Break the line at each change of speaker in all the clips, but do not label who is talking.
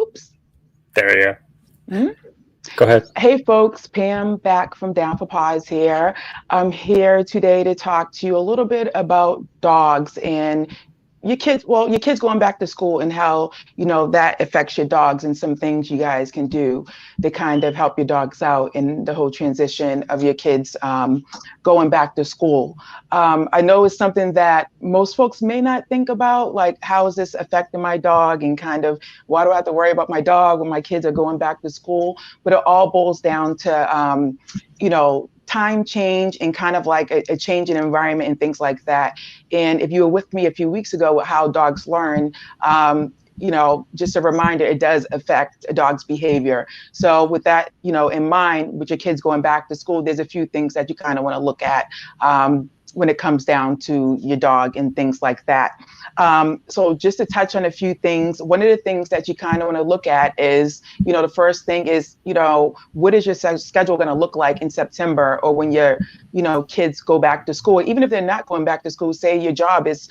Oops.
There you
Hmm?
go. Go ahead.
Hey folks, Pam back from Down for Paws here. I'm here today to talk to you a little bit about dogs and your kids going back to school and how, that affects your dogs and some things you guys can do to kind of help your dogs out in the whole transition of your kids going back to school. I know it's something that most folks may not think about, like how is this affecting my dog and kind of why do I have to worry about my dog when my kids are going back to school? But it all boils down to, time change and kind of like a change in environment and things like that. And if you were with me a few weeks ago with how dogs learn, just a reminder, it does affect a dog's behavior. So with that, in mind, with your kids going back to school, there's a few things that you kind of want to look at when it comes down to your dog and things like that. So just to touch on a few things, one of the things that you kind of want to look at is, the first thing is, what is your schedule going to look like in September or when your, kids go back to school? Even if they're not going back to school, say your job is,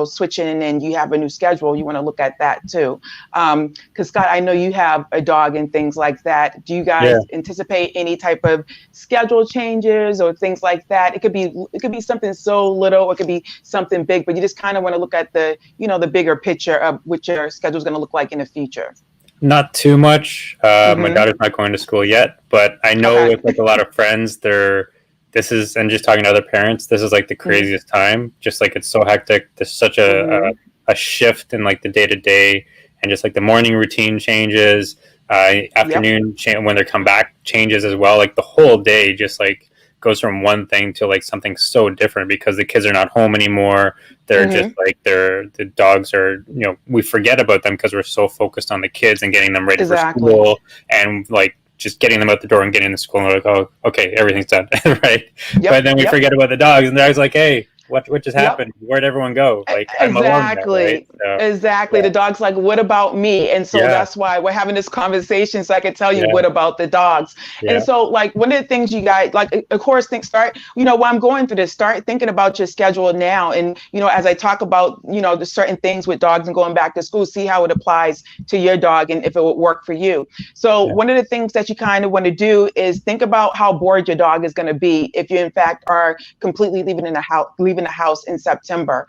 switching and you have a new schedule, you want to look at that too. Because Scott, I know you have a dog and things like that. Do you guys anticipate any type of schedule changes or things like that? It could be something so little, or it could be something big, but you just kind of want to look at the bigger picture of what your schedule is going to look like in the future.
Not too much. My daughter's not going to school yet, but I know with like a lot of friends, and just talking to other parents, this is like the craziest time. Just like it's so hectic. There's such a shift in like the day to day, and just like the morning routine changes, afternoon when they come back changes as well. Like the whole day just like goes from one thing to like something so different because the kids are not home anymore. They're just like the dogs are, we forget about them because we're so focused on the kids and getting them ready for school and like just getting them out the door and getting to school and we're like, oh, okay, everything's done. Right. But then we forget about the dogs and the dog's like, hey, what just happened? Where'd everyone go? Like I'm alone now, right?
Exactly. The dog's like, what about me? And so that's why we're having this conversation so I can tell you what about the dogs. And so like one of the things you guys like, of course, while I'm going through this, start thinking about your schedule now. And, as I talk about, the certain things with dogs and going back to school, see how it applies to your dog and if it would work for you. So one of the things that you kind of want to do is think about how bored your dog is going to be if you in fact are completely leaving the house in September.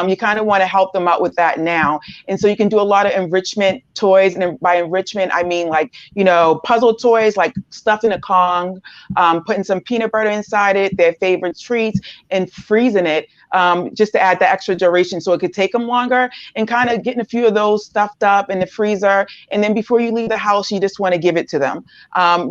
You kind of want to help them out with that now. And so you can do a lot of enrichment toys. And by enrichment, I mean like, puzzle toys, like stuffing a Kong, putting some peanut butter inside it, their favorite treats, and freezing it just to add the extra duration so it could take them longer, and kind of getting a few of those stuffed up in the freezer. And then before you leave the house, you just want to give it to them,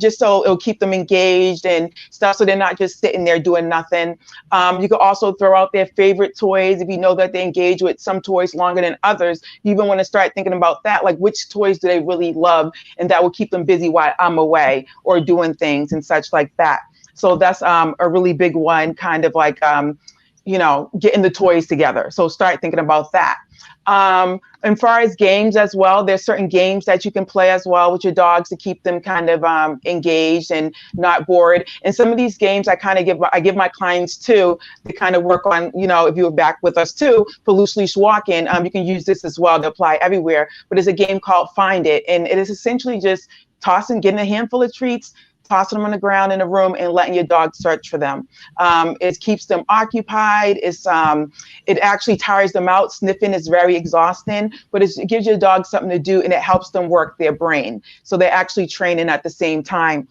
just so it'll keep them engaged and stuff, so they're not just sitting there doing nothing. You can also throw out their favorite toys if you know that they engage with some toys longer than others. You even want to start thinking about that, like which toys do they really love, and that will keep them busy while I'm away or doing things and such like that. So that's a really big one, kind of like getting the toys together. So start thinking about that. And far as games as well, there's certain games that you can play as well with your dogs to keep them kind of engaged and not bored. And some of these games I give my clients too to kind of work on, if you were back with us too for loose leash walking, you can use this as well to apply everywhere. But it's a game called Find It, and it is essentially just getting a handful of treats, tossing them on the ground in a room and letting your dog search for them. It keeps them occupied. It actually tires them out. Sniffing is very exhausting, but it gives your dog something to do, and it helps them work their brain. So they're actually training at the same time.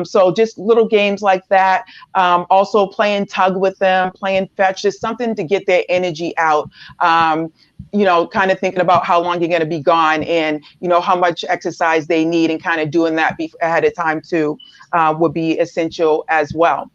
So just little games like that. Also playing tug with them, playing fetch, just something to get their energy out. Kind of thinking about how long you're going to be gone and, how much exercise they need, and kind of doing that ahead of time too would be essential as well.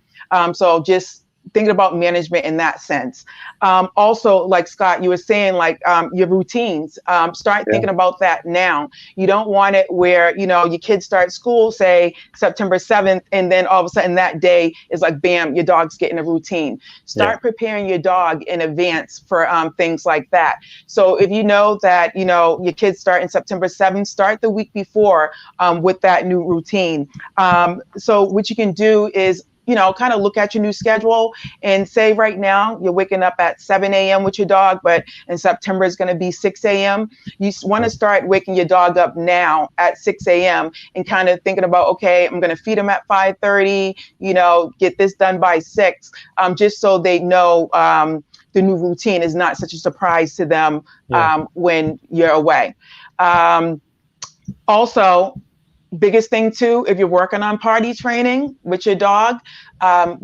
So just thinking about management in that sense. Also, like Scott, you were saying, like your routines, start thinking about that now. You don't want it where, your kids start school, say September 7th, and then all of a sudden that day is like, bam, your dog's getting a routine. Start preparing your dog in advance for things like that. So if you know that, your kids start in September 7th, start the week before with that new routine. So what you can do is kind of look at your new schedule and say right now you're waking up at 7 a.m. with your dog, but in September it's going to be 6 a.m. You want to start waking your dog up now at 6 a.m. and kind of thinking about, okay, I'm going to feed them at 5:30, get this done by 6, just so they know the new routine is not such a surprise to them when you're away. Also, biggest thing too, if you're working on potty training with your dog,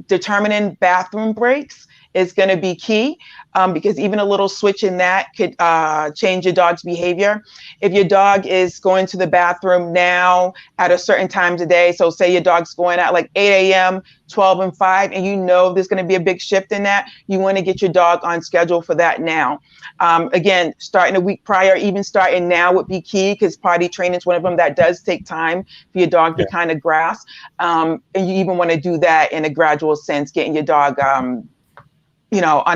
determining bathroom breaks is going to be key, because even a little switch in that could change your dog's behavior. If your dog is going to the bathroom now at a certain times of day, so say your dog's going at like 8 a.m., 12 and 5, and there's going to be a big shift in that, you want to get your dog on schedule for that now. Again, starting a week prior, even starting now would be key, because potty training is one of them that does take time for your dog to kind of grasp. And you even want to do that in a gradual sense, getting your dog on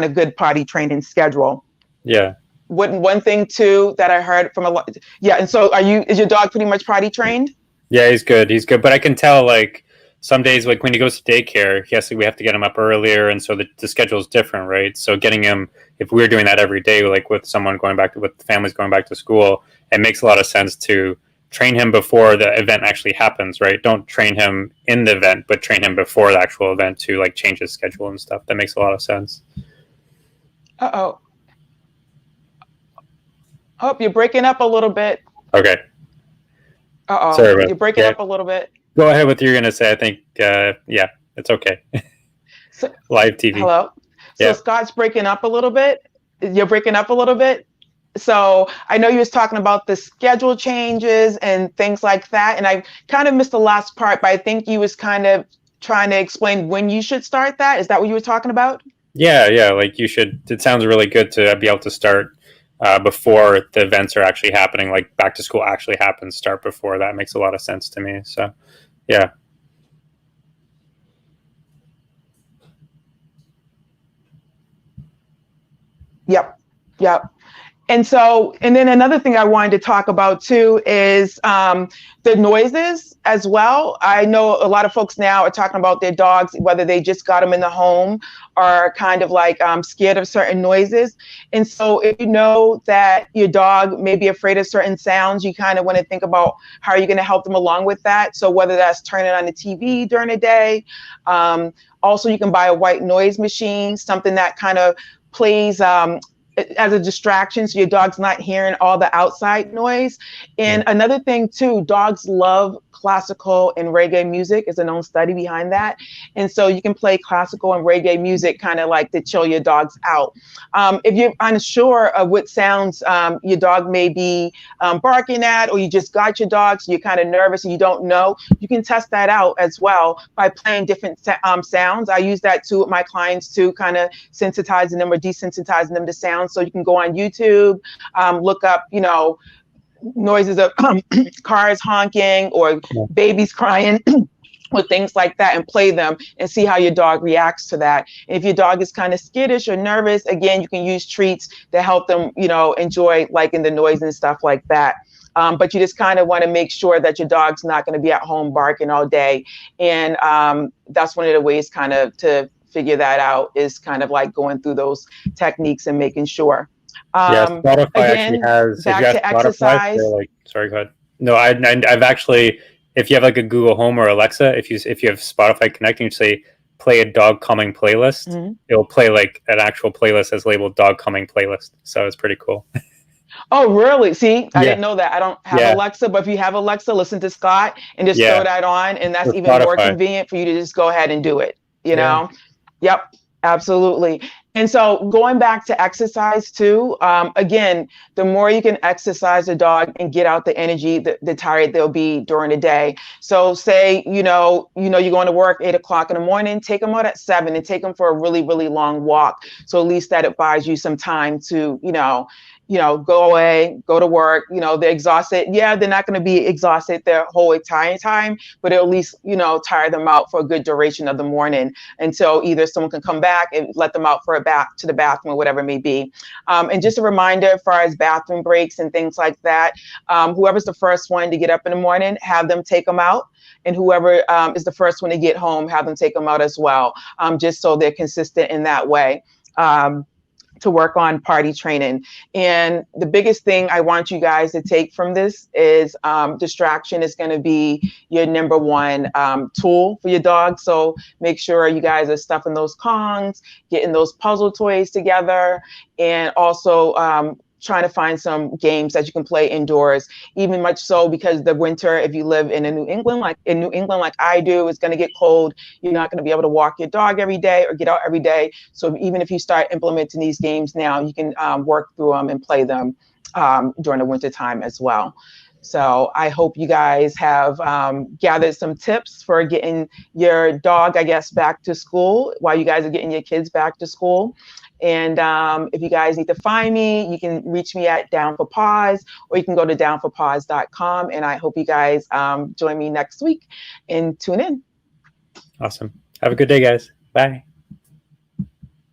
a good potty training schedule.
Yeah.
One thing too that I heard from a lot. Yeah. And so is your dog pretty much potty trained?
Yeah, he's good. But I can tell, like, some days, like when he goes to daycare, we have to get him up earlier. And so the schedule is different, right? So getting him, if we're doing that every day, like with with families going back to school, it makes a lot of sense to train him before the event actually happens, right? Don't train him in the event, but train him before the actual event to like change his schedule and stuff. That makes a lot of sense.
Oh, you're breaking up a little bit.
Okay.
Sorry, you're breaking up a little bit.
Go ahead with what you're going to say. I think, it's okay.
So,
live TV.
Hello? So Scott's breaking up a little bit. You're breaking up a little bit. So I know you was talking about the schedule changes and things like that. And I kind of missed the last part, but I think you was kind of trying to explain when you should start that. Is that what you were talking about?
Yeah. Like you should, it sounds really good to be able to start before the events are actually happening, like back to school actually happens, start before that. Makes a lot of sense to me. So, yeah.
Yep. And then another thing I wanted to talk about too is the noises as well. I know a lot of folks now are talking about their dogs, whether they just got them in the home or kind of like scared of certain noises. And so if you know that your dog may be afraid of certain sounds, you kind of want to think about how are you going to help them along with that. So whether that's turning on the TV during the day, also you can buy a white noise machine, something that kind of plays as a distraction, so your dog's not hearing all the outside noise. And another thing too, dogs love classical and reggae music. Is a known study behind that. And so you can play classical and reggae music kind of like to chill your dogs out. If you're unsure of what sounds your dog may be barking at, or you just got your dog, so you're kind of nervous and you don't know, you can test that out as well by playing different sounds. I use that too with my clients too, kind of sensitizing them or desensitizing them to sounds. So you can go on YouTube, look up, noises of cars honking or babies crying or things like that, and play them and see how your dog reacts to that. And if your dog is kind of skittish or nervous, again, you can use treats to help them, enjoy liking the noise and stuff like that. But you just kind of want to make sure that your dog's not going to be at home barking all day. And that's one of the ways kind of to figure that out, is kind of like going through those techniques and making sure.
Spotify
again,
actually has,
back to exercise.
Sorry, go ahead. No, I've actually, if you have like a Google Home or Alexa, if you have Spotify connecting, you say play a dog calming playlist, it'll play like an actual playlist that's labeled dog calming playlist. So it's pretty cool.
Oh, really? See, I didn't know that. I don't have Alexa, but if you have Alexa, listen to Scott and just throw that on, and that's even more convenient for you to just go ahead and do it, know? Yep, absolutely. And so going back to exercise too, again, the more you can exercise the dog and get out the energy, the tired they'll be during the day. So say, you're going to work 8 o'clock in the morning, take them out at 7 and take them for a really, really long walk. So at least that it buys you some time to, go away, go to work, they're exhausted. Yeah, they're not going to be exhausted their whole entire time, but it'll at least, tire them out for a good duration of the morning until either someone can come back and let them out for a bath to the bathroom or whatever it may be. And just a reminder, as far as bathroom breaks and things like that, whoever's the first one to get up in the morning, have them take them out. And whoever is the first one to get home, have them take them out as well, just so they're consistent in that way. To work on party training. And the biggest thing I want you guys to take from this is distraction is going to be your number one tool for your dog. So make sure you guys are stuffing those Kongs, getting those puzzle toys together, and also trying to find some games that you can play indoors, even much so because the winter, if you live in New England like I do, it's going to get cold. You're not going to be able to walk your dog every day or get out every day. So even if you start implementing these games now, you can work through them and play them during the winter time as well. So I hope you guys have gathered some tips for getting your dog, I guess, back to school while you guys are getting your kids back to school. And if you guys need to find me, you can reach me at Down for Paws, or you can go to downforpaws.com. And I hope you guys join me next week and tune in.
Awesome. Have a good day, guys. Bye.